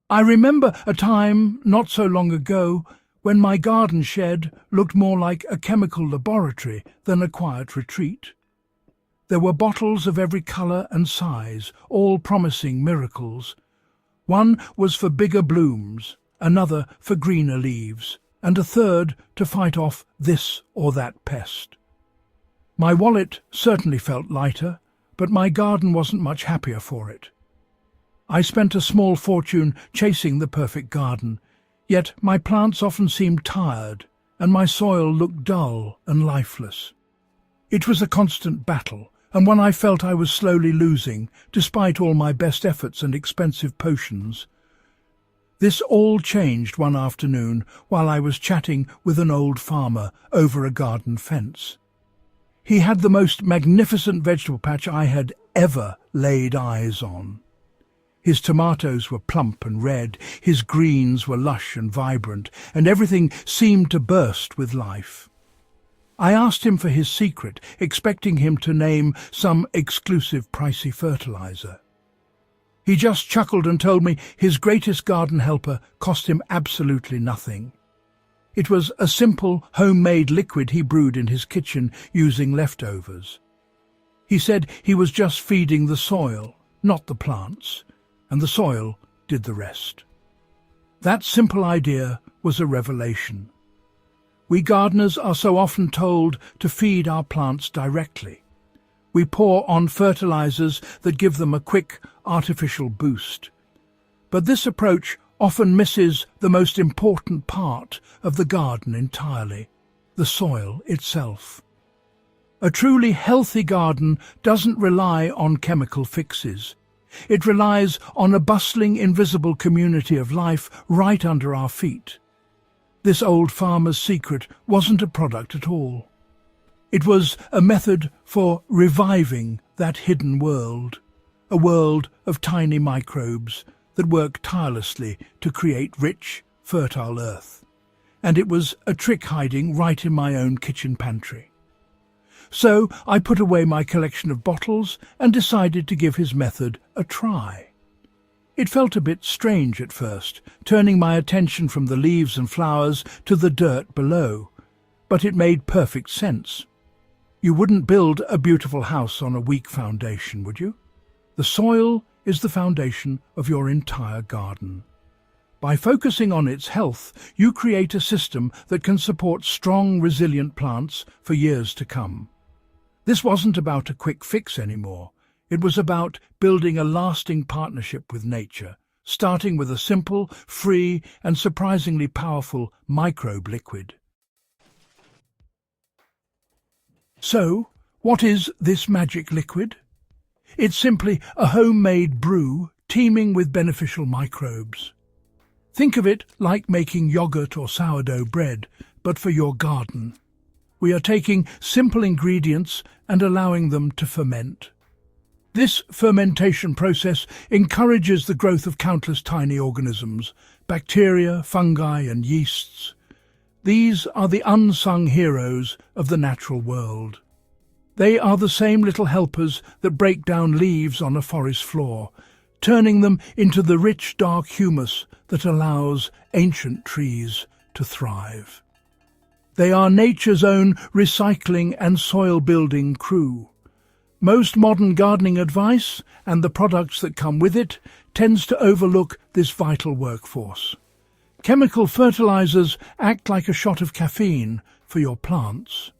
I remember a time, not so long ago, when my garden shed looked more like a chemical laboratory than a quiet retreat. There were bottles of every colour and size, all promising miracles. One was for bigger blooms, another for greener leaves, and a third to fight off this or that pest. My wallet certainly felt lighter, but my garden wasn't much happier for it. I spent a small fortune chasing the perfect garden, yet my plants often seemed tired, and my soil looked dull and lifeless. It was a constant battle, and one I felt I was slowly losing, despite all my best efforts and expensive potions. This all changed one afternoon while I was chatting with an old farmer over a garden fence. He had the most magnificent vegetable patch I had ever laid eyes on. His tomatoes were plump and red, his greens were lush and vibrant, and everything seemed to burst with life. I asked him for his secret, expecting him to name some exclusive pricey fertilizer. He just chuckled and told me his greatest garden helper cost him absolutely nothing. It was a simple, homemade liquid he brewed in his kitchen using leftovers. He said he was just feeding the soil, not the plants, and the soil did the rest. That simple idea was a revelation. We gardeners are so often told to feed our plants directly. We pour on fertilizers that give them a quick, artificial boost. But this approach often misses the most important part of the garden entirely, the soil itself. A truly healthy garden doesn't rely on chemical fixes. It relies on a bustling, invisible community of life right under our feet. This old farmer's secret wasn't a product at all. It was a method for reviving that hidden world, a world of tiny microbes that work tirelessly to create rich, fertile earth. And it was a trick hiding right in my own kitchen pantry. So I put away my collection of bottles and decided to give his method a try. It felt a bit strange at first, turning my attention from the leaves and flowers to the dirt below, but it made perfect sense. You wouldn't build a beautiful house on a weak foundation, would you? The soil is the foundation of your entire garden. By focusing on its health, you create a system that can support strong, resilient plants for years to come. This wasn't about a quick fix anymore. It was about building a lasting partnership with nature, starting with a simple, free, and surprisingly powerful microbe liquid. So, what is this magic liquid? It's simply a homemade brew teeming with beneficial microbes. Think of it like making yogurt or sourdough bread, but for your garden. We are taking simple ingredients and allowing them to ferment. This fermentation process encourages the growth of countless tiny organisms, bacteria, fungi, and yeasts. These are the unsung heroes of the natural world. They are the same little helpers that break down leaves on a forest floor, turning them into the rich, dark humus that allows ancient trees to thrive. They are nature's own recycling and soil-building crew. Most modern gardening advice, and the products that come with it, tends to overlook this vital workforce. Chemical fertilizers act like a shot of caffeine for your plants.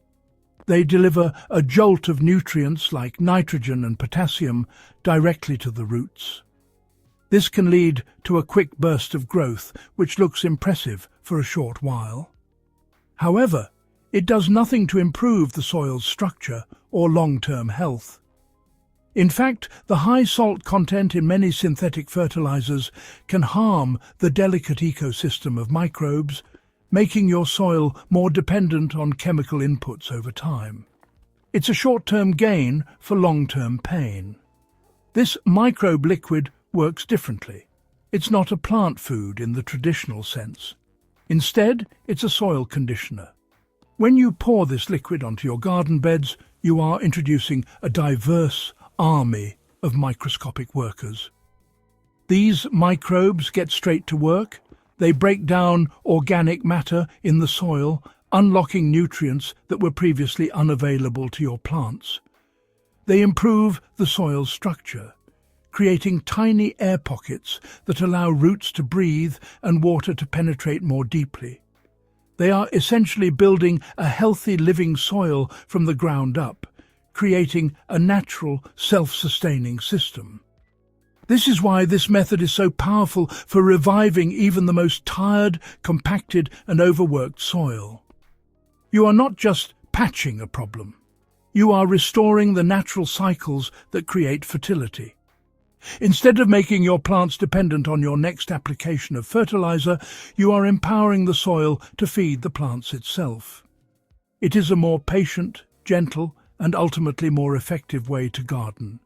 They deliver a jolt of nutrients like nitrogen and potassium directly to the roots. This can lead to a quick burst of growth, which looks impressive for a short while. However, it does nothing to improve the soil's structure or long-term health. In fact, the high salt content in many synthetic fertilizers can harm the delicate ecosystem of microbes, making your soil more dependent on chemical inputs over time. It's a short-term gain for long-term pain. This microbe liquid works differently. It's not a plant food in the traditional sense. Instead, it's a soil conditioner. When you pour this liquid onto your garden beds, you are introducing a diverse army of microscopic workers. These microbes get straight to work. They break down organic matter in the soil, unlocking nutrients that were previously unavailable to your plants. They improve the soil's structure, creating tiny air pockets that allow roots to breathe and water to penetrate more deeply. They are essentially building a healthy living soil from the ground up, creating a natural, self-sustaining system. This is why this method is so powerful for reviving even the most tired, compacted and overworked soil. You are not just patching a problem. You are restoring the natural cycles that create fertility. Instead of making your plants dependent on your next application of fertilizer, you are empowering the soil to feed the plants itself. It is a more patient, gentle, and ultimately more effective way to garden.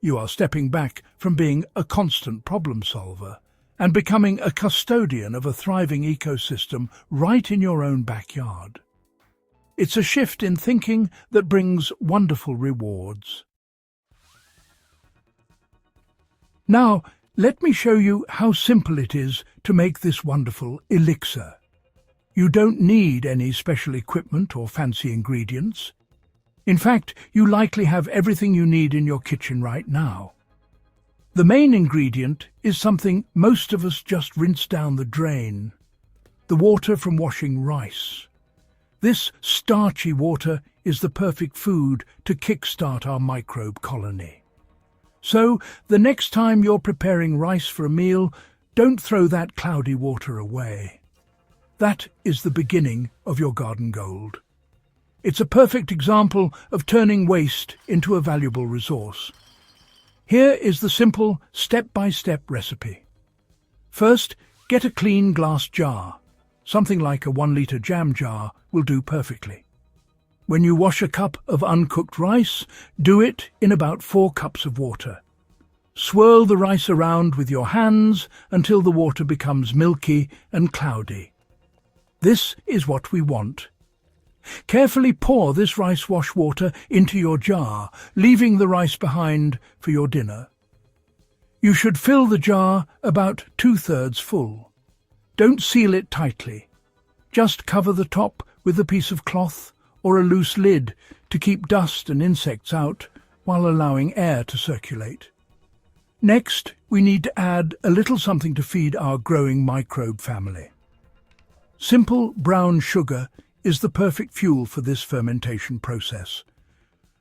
You are stepping back from being a constant problem solver and becoming a custodian of a thriving ecosystem right in your own backyard. It's a shift in thinking that brings wonderful rewards. Now, let me show you how simple it is to make this wonderful elixir. You don't need any special equipment or fancy ingredients. In fact, you likely have everything you need in your kitchen right now. The main ingredient is something most of us just rinse down the drain: the water from washing rice. This starchy water is the perfect food to kickstart our microbe colony. So, the next time you're preparing rice for a meal, don't throw that cloudy water away. That is the beginning of your garden gold. It's a perfect example of turning waste into a valuable resource. Here is the simple step-by-step recipe. First, get a clean glass jar. Something like a 1-litre jam jar will do perfectly. When you wash a cup of uncooked rice, do it in about 4 cups of water. Swirl the rice around with your hands until the water becomes milky and cloudy. This is what we want. Carefully pour this rice wash water into your jar, leaving the rice behind for your dinner. You should fill the jar about 2/3 full. Don't seal it tightly. Just cover the top with a piece of cloth or a loose lid to keep dust and insects out while allowing air to circulate. Next, we need to add a little something to feed our growing microbe family. Simple brown sugar is the perfect fuel for this fermentation process.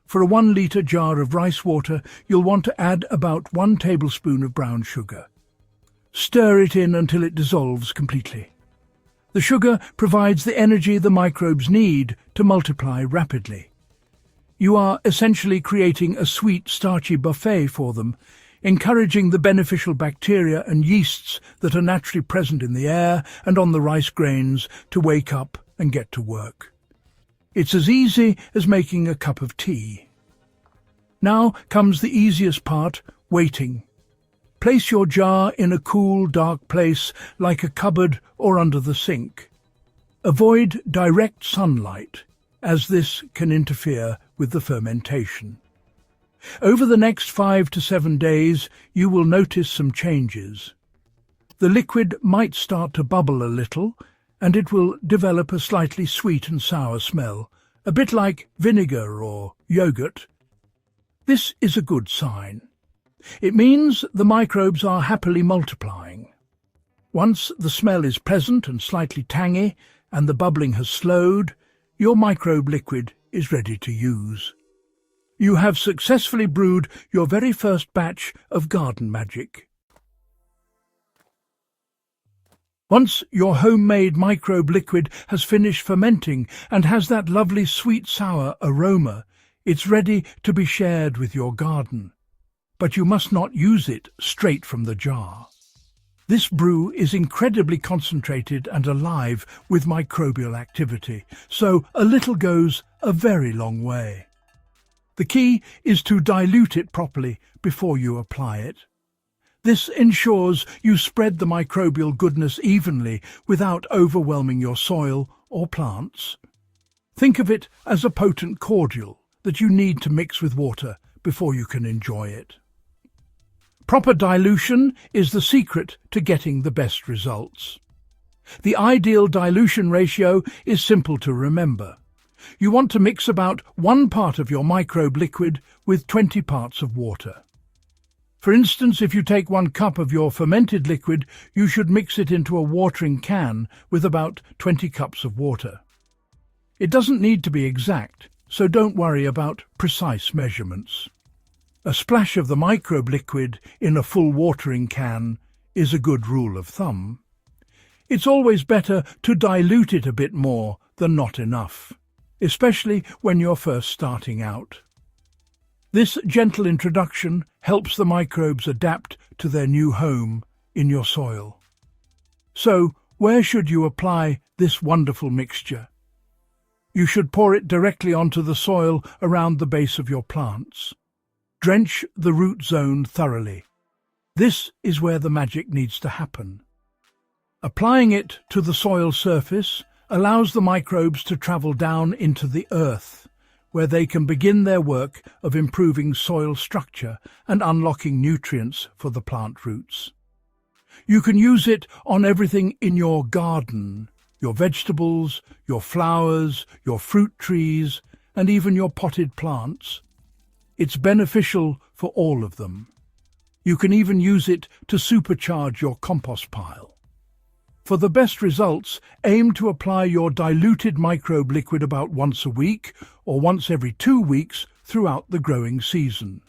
For a 1-litre jar of rice water, you'll want to add about 1 tablespoon of brown sugar. Stir it in until it dissolves completely. The sugar provides the energy the microbes need to multiply rapidly. You are essentially creating a sweet, starchy buffet for them, encouraging the beneficial bacteria and yeasts that are naturally present in the air and on the rice grains to wake up and get to work. It's as easy as making a cup of tea. Now comes the easiest part, waiting. Place your jar in a cool, dark place like a cupboard or under the sink. Avoid direct sunlight, as this can interfere with the fermentation. Over the next 5 to 7 days, you will notice some changes. The liquid might start to bubble a little, and it will develop a slightly sweet and sour smell, a bit like vinegar or yogurt. This is a good sign. It means the microbes are happily multiplying. Once the smell is present and slightly tangy, and the bubbling has slowed, your microbe liquid is ready to use. You have successfully brewed your very first batch of garden magic. Once your homemade microbe liquid has finished fermenting and has that lovely sweet-sour aroma, it's ready to be shared with your garden. But you must not use it straight from the jar. This brew is incredibly concentrated and alive with microbial activity, so a little goes a very long way. The key is to dilute it properly before you apply it. This ensures you spread the microbial goodness evenly without overwhelming your soil or plants. Think of it as a potent cordial that you need to mix with water before you can enjoy it. Proper dilution is the secret to getting the best results. The ideal dilution ratio is simple to remember. You want to mix about 1 part of your microbe liquid with 20 parts of water. For instance, if you take 1 cup of your fermented liquid, you should mix it into a watering can with about 20 cups of water. It doesn't need to be exact, so don't worry about precise measurements. A splash of the microbe liquid in a full watering can is a good rule of thumb. It's always better to dilute it a bit more than not enough, especially when you're first starting out. This gentle introduction helps the microbes adapt to their new home in your soil. So, where should you apply this wonderful mixture? You should pour it directly onto the soil around the base of your plants. Drench the root zone thoroughly. This is where the magic needs to happen. Applying it to the soil surface allows the microbes to travel down into the earth, where they can begin their work of improving soil structure and unlocking nutrients for the plant roots. You can use it on everything in your garden, your vegetables, your flowers, your fruit trees, and even your potted plants. It's beneficial for all of them. You can even use it to supercharge your compost pile. For the best results, aim to apply your diluted microbe liquid about once a week or once every 2 weeks throughout the growing season.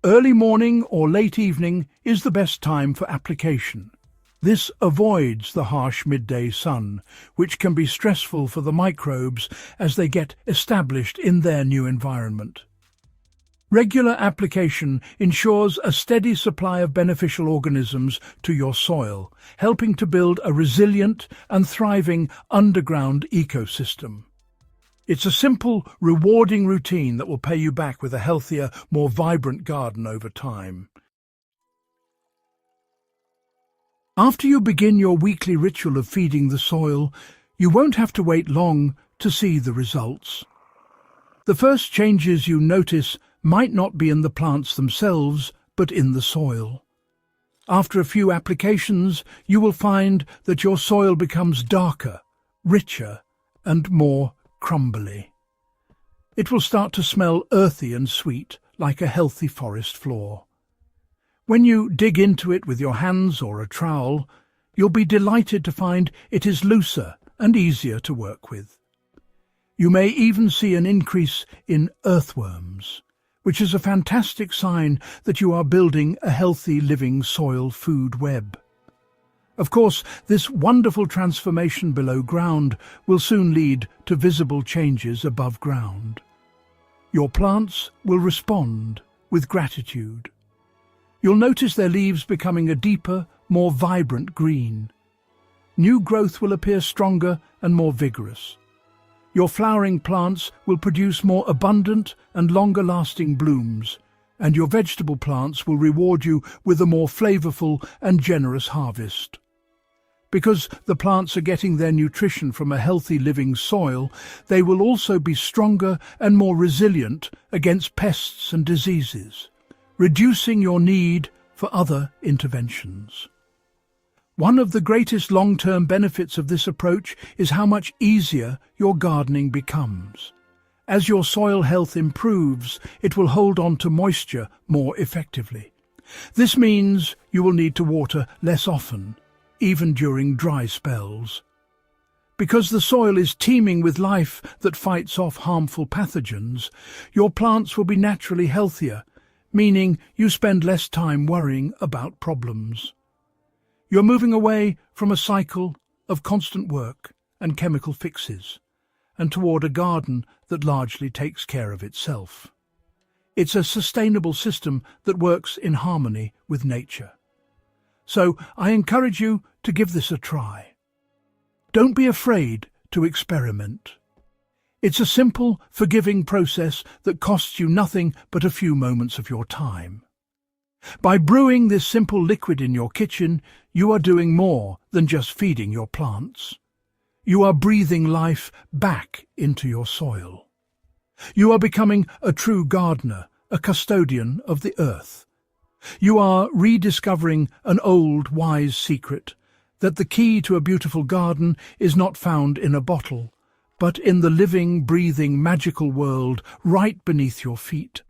Early morning or late evening is the best time for application. This avoids the harsh midday sun, which can be stressful for the microbes as they get established in their new environment. Regular application ensures a steady supply of beneficial organisms to your soil, helping to build a resilient and thriving underground ecosystem. It's a simple, rewarding routine that will pay you back with a healthier, more vibrant garden over time. After you begin your weekly ritual of feeding the soil, you won't have to wait long to see the results. The first changes you notice might not be in the plants themselves, but in the soil. After a few applications, you will find that your soil becomes darker, richer, and more crumbly. It will start to smell earthy and sweet, like a healthy forest floor. When you dig into it with your hands or a trowel, you'll be delighted to find it is looser and easier to work with. You may even see an increase in earthworms, which is a fantastic sign that you are building a healthy living soil food web. Of course, this wonderful transformation below ground will soon lead to visible changes above ground. Your plants will respond with gratitude. You'll notice their leaves becoming a deeper, more vibrant green. New growth will appear stronger and more vigorous. Your flowering plants will produce more abundant and longer-lasting blooms, and your vegetable plants will reward you with a more flavorful and generous harvest. Because the plants are getting their nutrition from a healthy living soil, they will also be stronger and more resilient against pests and diseases, reducing your need for other interventions. One of the greatest long-term benefits of this approach is how much easier your gardening becomes. As your soil health improves, it will hold on to moisture more effectively. This means you will need to water less often, even during dry spells. Because the soil is teeming with life that fights off harmful pathogens, your plants will be naturally healthier, meaning you spend less time worrying about problems. You're moving away from a cycle of constant work and chemical fixes, and toward a garden that largely takes care of itself. It's a sustainable system that works in harmony with nature. So I encourage you to give this a try. Don't be afraid to experiment. It's a simple, forgiving process that costs you nothing but a few moments of your time. By brewing this simple liquid in your kitchen, you are doing more than just feeding your plants. You are breathing life back into your soil. You are becoming a true gardener, a custodian of the earth. You are rediscovering an old, wise secret, that the key to a beautiful garden is not found in a bottle, but in the living, breathing, magical world right beneath your feet.